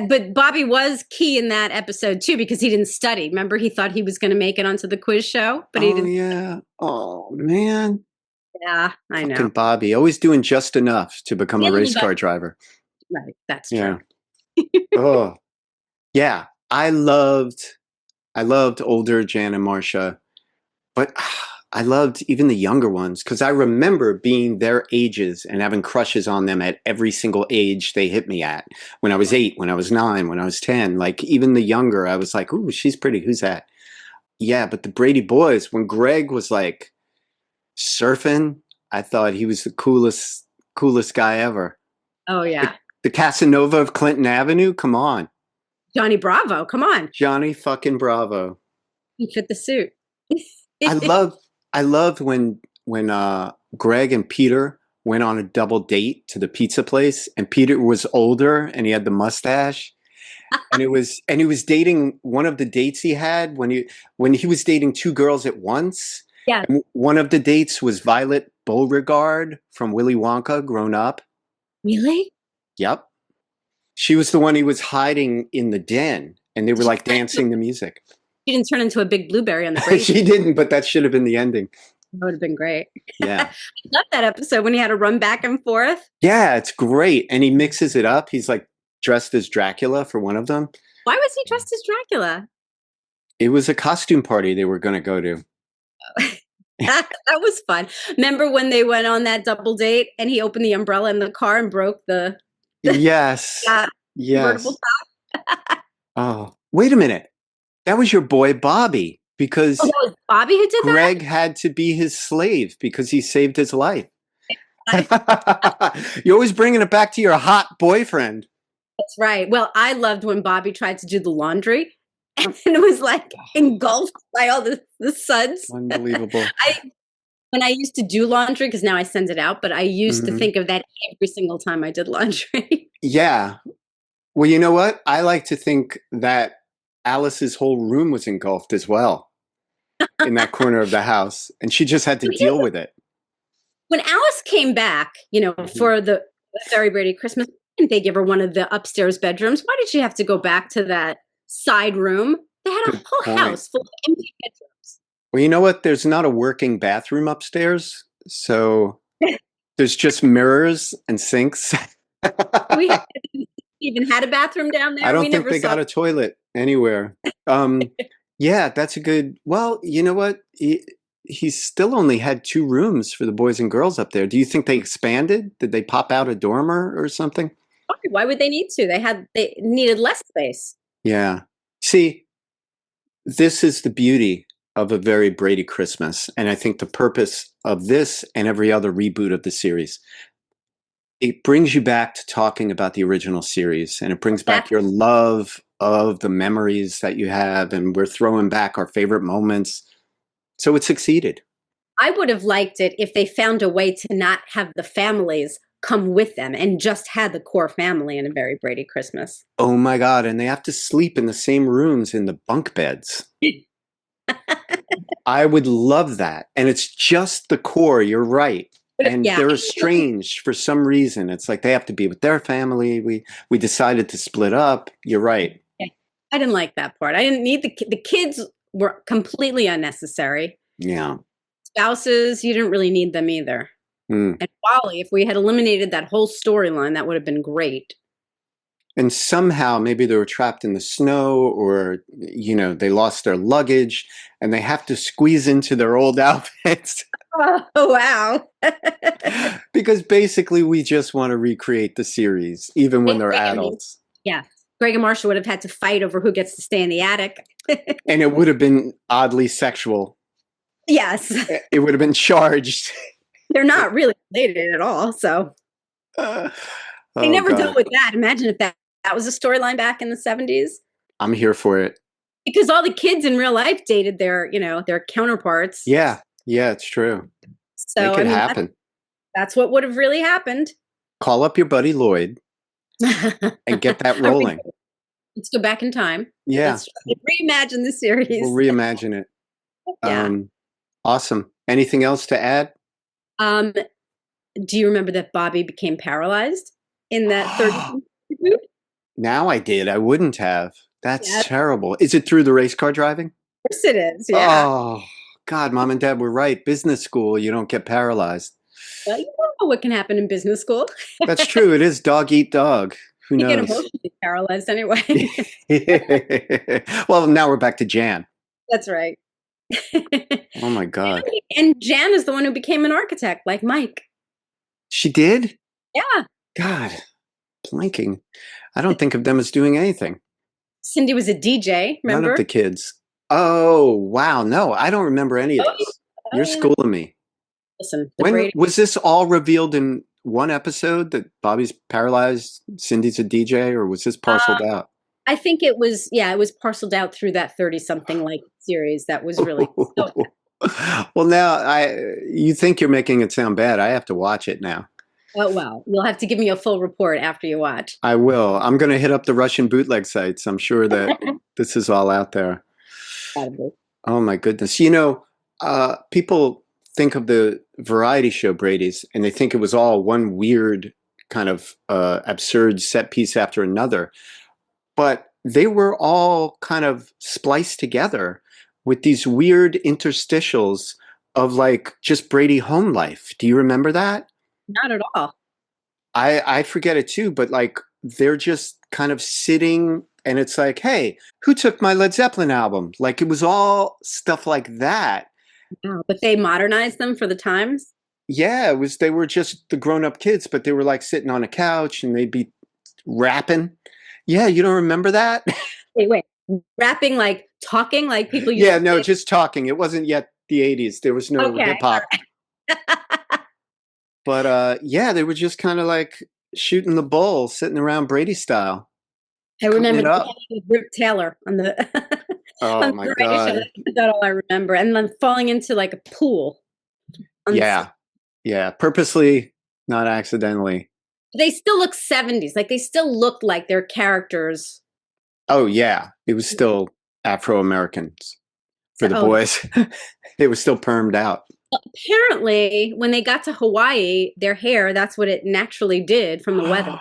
But Bobby was key in that episode too because he didn't study. Remember, he thought he was going to make it onto the quiz show, but he Oh didn't. yeah. Oh man. Yeah, I know. Fucking Bobby, always doing just enough to become He a only race got car driver. right. That's true. Yeah. Oh, yeah. I loved older Jan and Marcia, but I loved even the younger ones because I remember being their ages and having crushes on them at every single age they hit me at. When I was 8, when I was 9, when I was 10, like even the younger, I was like, "Ooh, she's pretty. Who's that?" Yeah, but the Brady boys, when Greg was like surfing, I thought he was the coolest guy ever. Oh The, yeah, the Casanova of Clinton Avenue. Come on, Johnny Bravo. Come on, Johnny fucking Bravo. he fit the suit. I love I loved when Greg and Peter went on a double date to the pizza place, and Peter was older and he had the mustache, and he was dating one of the dates he had when he was dating two girls at once. Yeah, And one of the dates was Violet Beauregard from Willy Wonka grown up. really? Yep. She was the one he was hiding in the den, and they were like dancing the music. She didn't turn into a big blueberry on the Brady. She didn't, but that should have been the ending. That would have been great. Yeah. I love that episode when he had to run back and forth. Yeah, it's great. And he mixes it up. He's like dressed as Dracula for one of them. Why was he dressed as Dracula? It was a costume party they were going to go to. That was fun. Remember when they went on that double date and he opened the umbrella in the car and broke the Yes. convertible Yes. top? Oh, wait a minute. That was your boy Bobby Oh, because that was Bobby who did that? Greg had to be his slave because he saved his life. You're always bringing it back to your hot boyfriend. That's right. Well, I loved when Bobby tried to do the laundry and it was like engulfed by all the suds. Unbelievable. When I used to do laundry, because now I send it out, but I used to Mhm. think of that every single time I did laundry. Yeah. Well, you know what? I like to think that Alice's whole room was engulfed as well in that corner of the house, and she just had to deal with it. When Alice came back, Mhm. for the Very Brady Christmas, didn't they give her one of the upstairs bedrooms? Why did she have to go back to that side room? They had a Good whole point. house full of empty bedrooms. Well, you know what? There's not a working bathroom upstairs, so there's just mirrors and sinks. We even had a bathroom down I there. We don't think never they saw. got a toilet anywhere. Yeah, that's a good. Well, you know what? He still only had 2 rooms for the boys and girls up there. Do you think they expanded? Did they pop out a dormer or something? Why would they need to? They needed less space. Yeah. See, this is the beauty of a very Brady Christmas, and I think the purpose of this and every other reboot of the series. It brings you back to talking about the original series, and it brings back That's your love of the memories that you have, and we're throwing back our favorite moments. So it succeeded. I would have liked it if they found a way to not have the families come with them and just had the core family in a Very Brady Christmas. Oh my God. And they have to sleep in the same rooms in the bunk beds. I would love that. And it's just the core. You're right. And Yeah, they're estranged for some reason. It's like they have to be with their family. We decided to split up. You're right. I didn't like that part. I didn't need the kids were completely unnecessary. Yeah. Spouses, you didn't really need them either. Mm. And Wally, if we had eliminated that whole storyline, that would have been great. And somehow maybe they were trapped in the snow, or they lost their luggage and they have to squeeze into their old outfits. Oh wow. Because basically we just want to recreate the series even when they're adults. Yeah. Greg and Marcia would have had to fight over who gets to stay in the attic. And it would have been oddly sexual. Yes. It would have been charged. They're not really related at all, so They they never dealt with that. Imagine if that was a storyline back in the 70s. I'm here for it. Because all the kids in real life dated their counterparts. Yeah, it's true. So Make it happen. That's what would have really happened. Call up your buddy Lloyd and get that rolling. Let's go back in time. Yeah. Let's reimagine the series. We'll reimagine it. Yeah. Awesome. Anything else to add? Do you remember that Bobby became paralyzed in that third reboot? Now I did. I wouldn't have. Yeah, That's of terrible. Is it through the race car driving? course it is. Yeah. Oh, God, mom and dad were right. Business school, you don't get paralyzed. Well, you don't know what can happen in business school. That's true. It is dog eat dog. Who You get knows? emotionally paralyzed anyway. Well, now we're back to Jan. That's right. Oh my God. And Jan is the one who became an architect, like Mike. She did? Yeah. God, blanking. I don't think of them as doing anything. Cindy was a DJ, None of remember? the kids. Oh, wow. No, I don't remember any of Oh, this. oh You're yeah. schooling me. Listen, the When Brady. was this all revealed in one episode that Bobby's paralyzed, Cindy's a DJ, or was this Uh, parceled out? I think it was, yeah, it was parceled out through that 30 something like series that was really so Well, now you think you're making it sound bad. I have to watch it now. oh well. You'll have to give me a full report after you watch. I will. I'm going to hit up the Russian bootleg sites. I'm sure that this is all out there. Probably. Oh my goodness. People think of the variety show Brady's and they think it was all one weird kind of absurd set piece after another. But they were all kind of spliced together with these weird interstitials of like just Brady home life. Do you remember that? Not at all. I forget it too, but like they're just kind of sitting and it's like, hey, who took my Led Zeppelin album? Like it was all stuff like that. Wow. But they modernized them for the times. Yeah, it was they were just the grown-up kids, but they were like sitting on a couch and they'd be rapping. Yeah, you don't remember that? Wait. Rapping like talking like people used Yeah, to no, say. just talking. It wasn't yet the 80s. There was no Okay. hip hop. But yeah, they were just kind of like shooting the bull, sitting around Brady style, I cutting remember it the up. beginning of Rip Taylor on the Oh on my the variety show. God. That's all I remember. And then falling into like a pool. Yeah. Yeah. Purposely, not accidentally. They still look 70s. Like they still look like their characters. Oh yeah. It was still Afro Americans for So, the oh, boys. It was still permed out. apparently, when they got to Hawaii, their hair, that's what it naturally did from the weather.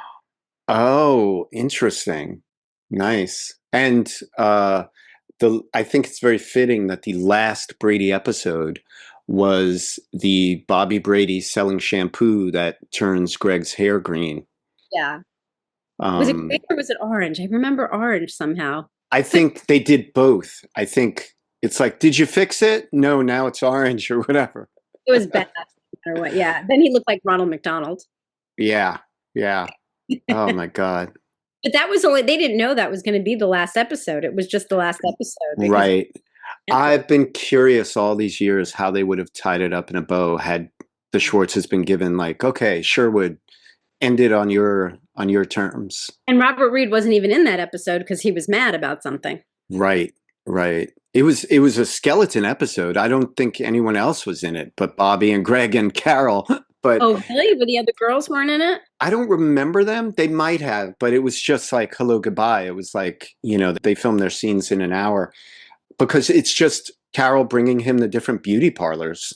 Oh, interesting. Nice. And the I think it's very fitting that the last Brady episode was the Bobby Brady selling shampoo that turns Greg's hair green. Yeah. Was it Um, green or was it orange? I remember orange somehow. I think they did both. I think it's like, did you fix it? No, now it's orange or whatever. It was bad. No matter what. Yeah. Then he looked like Ronald McDonald. Yeah, yeah. Oh my God. But that was only, they didn't know that was going to be the last episode. It was just the last episode because Right. I've been curious all these years how they would have tied it up in a bow had the Schwartzes been given like, okay, Sherwood, end it on your terms. and Robert Reed wasn't even in that episode because he was mad about something. Right, right. It was a skeleton episode. I don't think anyone else was in it, but Bobby and Greg and Carol. But Oh, really? But the other girls weren't in it? I don't remember them. They might have, but it was just like hello goodbye. It was like, they filmed their scenes in an hour because it's just Carol bringing him the different beauty parlors,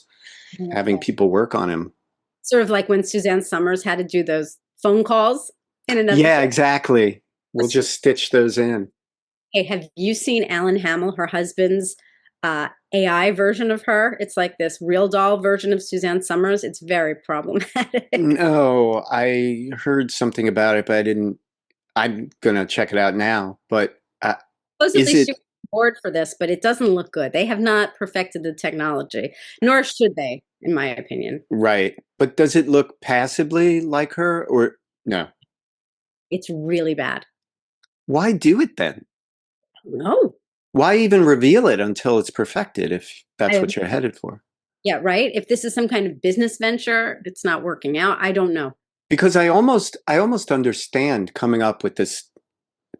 having people work on him. Sort of like when Suzanne Summers had to do those phone calls in another. Yeah, exactly. We'll just stitch those in. Hey, have you seen Alan Hamill, her husband's AI version of her? It's like this real doll version of Suzanne Summers. It's very problematic. No, I heard something about it, but I didn't. I'm gonna check it out now. But Supposedly is she it was bored for this, but it doesn't look good. They have not perfected the technology, nor should they, in my opinion. right? But does it look passably like her, or no? It's really bad. Why do it then? No. Why even reveal it until it's perfected if that's I, what you're headed for? yeah, right. If this is some kind of business venture, it's not working out. I don't know. Because I almost understand coming up with this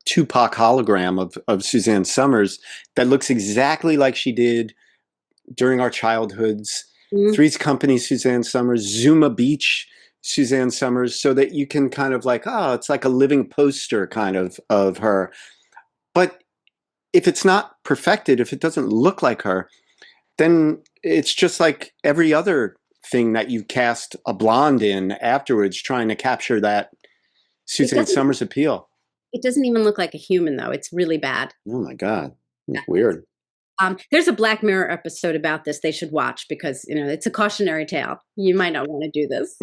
Tupac hologram of Suzanne Summers that looks exactly like she did during our childhoods. Mm. Three's Company Suzanne Summers, Zuma Beach Suzanne Summers, so that you can kind of like, oh, it's like a living poster kind of her. But if it's not perfected, if it doesn't look like her, then it's just like every other thing that you cast a blonde in afterwards, trying to capture that It Suzanne doesn't Summers appeal. It doesn't even look like a human though. It's really bad. Oh my God. Yeah. Weird. There's a Black Mirror episode about this they should watch because, it's a cautionary tale. You might not want to do this.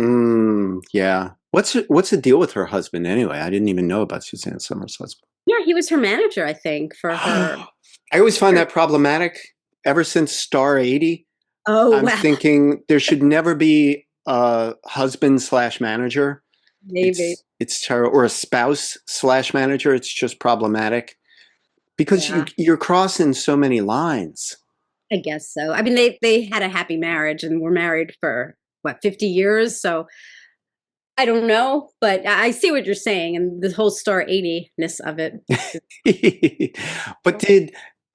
Yeah. What's the deal with her husband anyway? I didn't even know about Suzanne Summers' husband. Yeah, he was her manager, I think, for her. I always find that problematic. Ever since Star 80, Oh, I'm wow. thinking there should never be a husband slash manager. Maybe. It's terrible, or a spouse slash manager. It's just problematic because Yeah, you're crossing so many lines. I guess so. I mean, they had a happy marriage and were married for what, 50 years? So I don't know, but I see what you're saying and the whole Star 80-ness of it. But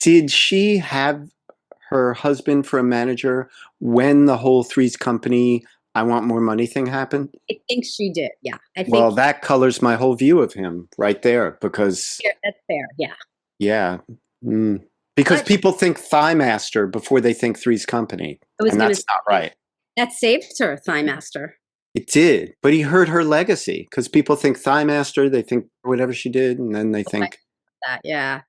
did she have her husband for a manager when the whole Three's Company I want more money thing happened? I think she did. Yeah, I Well, think that colors my whole view of him right there because yeah, that's fair. Yeah. yeah. Because But people think Thigh Master before they think Three's Company, I was and going to that's not right. that saved her, Thigh Master. It did, but he hurt her legacy because people think Thigh Master, they think whatever she did, and then they think, That, yeah.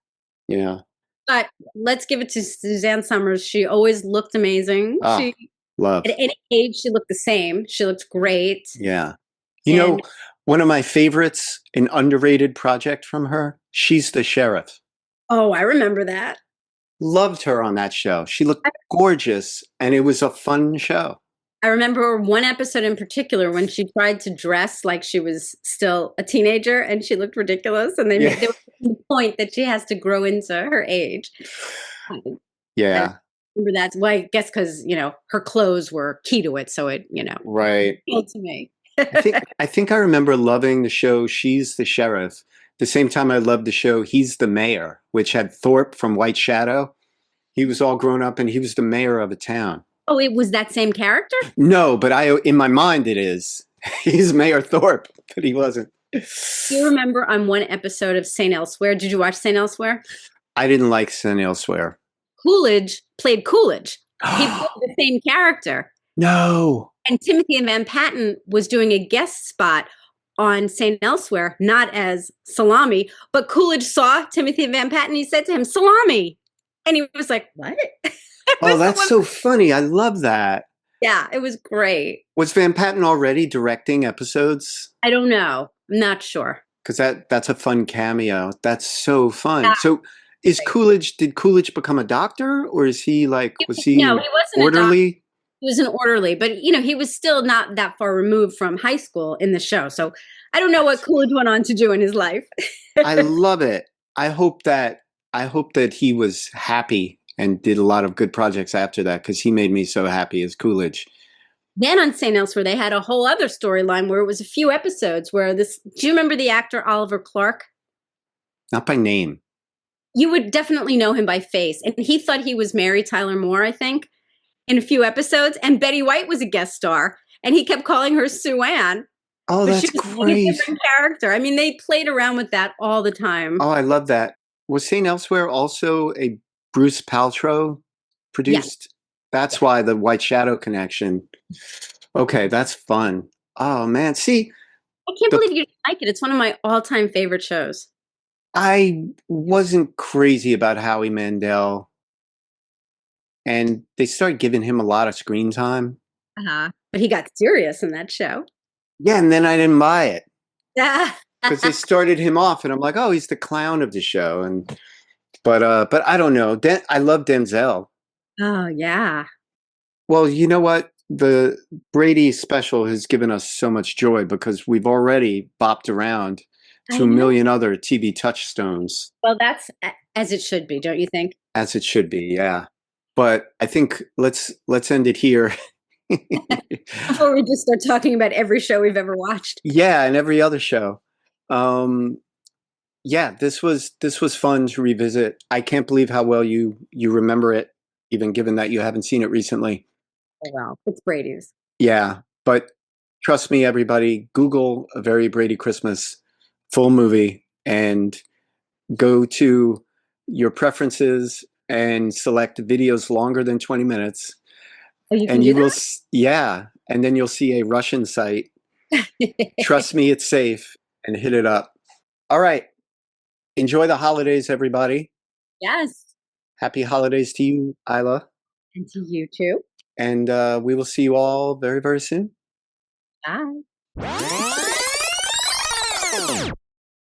yeah, But let's give it to Suzanne Summers. She always looked amazing. ah, She love. At any age, she looked the same. She looked great. Yeah. You know, And one of my favorites, an underrated project from her, She's the Sheriff. oh, I remember that. Loved her on that show. She looked gorgeous, and it was a fun show. I remember one episode in particular when she tried to dress like she was still a teenager and she looked ridiculous. And Yeah. there was the point that she has to grow into her age. Yeah. I remember that's why, I guess, because, her clothes were key to it. So it, Right. appealed to me. I think I remember loving the show She's the Sheriff. The same time I loved the show He's the Mayor, which had Thorpe from White Shadow. He was all grown up and he was the mayor of a town. Oh, it was that same character? No, but in my mind it is. He's Mayor Thorpe, but he wasn't. Do you remember on one episode of St. Elsewhere? Did you watch St. Elsewhere? I didn't like Sin Elsewhere. Coolidge played Coolidge. He played the same character. No. And Timothy Van Patten was doing a guest spot on St. Elsewhere, not as Salami, but Coolidge saw Timothy Van Patten. He said to him, Salami. And he was like, what? Oh, that's so funny. I love that. Yeah, it was great. Was Van Patten already directing episodes? I don't know. I'm not sure. Because that's a fun cameo. That's so fun. Yeah. So did Coolidge become a doctor, or was he No, he wasn't a doctor. orderly? He was an orderly, but he was still not that far removed from high school in the show. So I don't know what Coolidge went on to do in his life. I love it. I hope that he was happy and did a lot of good projects after that because he made me so happy as Coolidge. Then on St. Elsewhere, they had a whole other storyline where it was a few episodes where do you remember the actor Oliver Clark? Not by name. You would definitely know him by face. And he thought he was Mary Tyler Moore, I think, in a few episodes. And Betty White was a guest star. And he kept calling her Sue Ann. Oh, But that's she was a great. different character. I mean, they played around with that all the time. Oh, I love that. Was St. Elsewhere also a Bruce Paltrow produced? That's why the White Shadow connection. Okay, that's fun. Oh, man. See, I can't believe you didn't like it. It's one of my all-time favorite shows. I wasn't crazy about Howie Mandel, and they started giving him a lot of screen time. Uh-huh. But he got serious in that show. Yeah, and then I didn't buy it Yeah. because they started him off, and I'm like, oh, he's the clown of the show. But I don't know. I love Denzel. Oh, yeah. Well, you know what? The Brady special has given us so much joy because we've already bopped around to a million other TV touchstones. Well, that's as it should be, don't you think? As it should be, yeah. But I think let's end it here. Before we just start talking about every show we've ever watched. Yeah, and every other show. Yeah, this was fun to revisit. I can't believe how well you remember it, even given that you haven't seen it recently. Oh, well, it's Brady's. Yeah, but trust me, everybody, Google A Very Brady Christmas full movie and go to your preferences and select videos longer than 20 minutes. Oh, you can And do you that? will, yeah, and then you'll see a Russian site. Trust me, it's safe, and hit it up. All right. Enjoy the holidays, everybody. Yes. Happy holidays to you, Eila. And to you too. And we will see you all very, very soon. Bye.